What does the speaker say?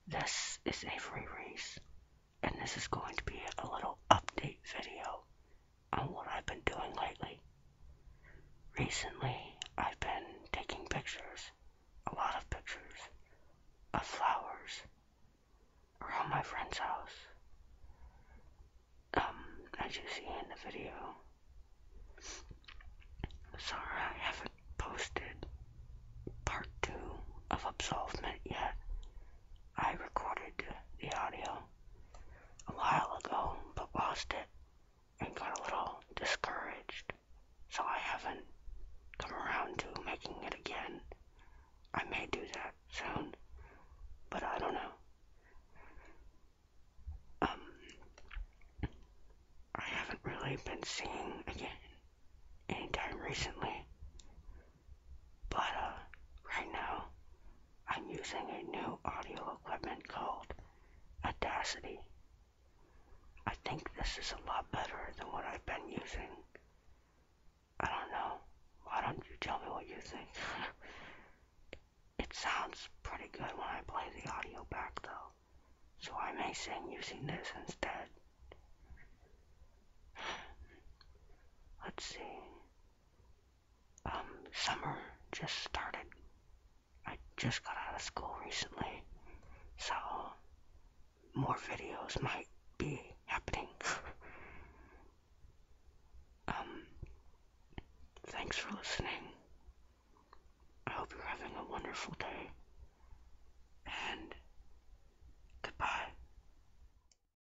This is Avery Reese, and this is going to be a little update video on what I've been doing lately. Recently, I've been taking pictures, a lot of pictures, of flowers around my friend's house. As you see in the video, sorry I haven't posted part 2 of Absolvement yet. I recorded the audio a while ago, but lost it and got a little discouraged, so I haven't come around to making it again. I may do that soon, but I don't know. Um, I haven't really been seeing again anytime recently, but right now I'm using a new audio equipment called Audacity. I think this is a lot better than what I've been using. I don't know. Why don't you tell me what you think? It sounds pretty good when I play the audio back though, so I may sing using this instead. Let's see. Summer just started. I just got out of school recently, so more videos might be happening. um, Thanks for listening. I hope you're having a wonderful day.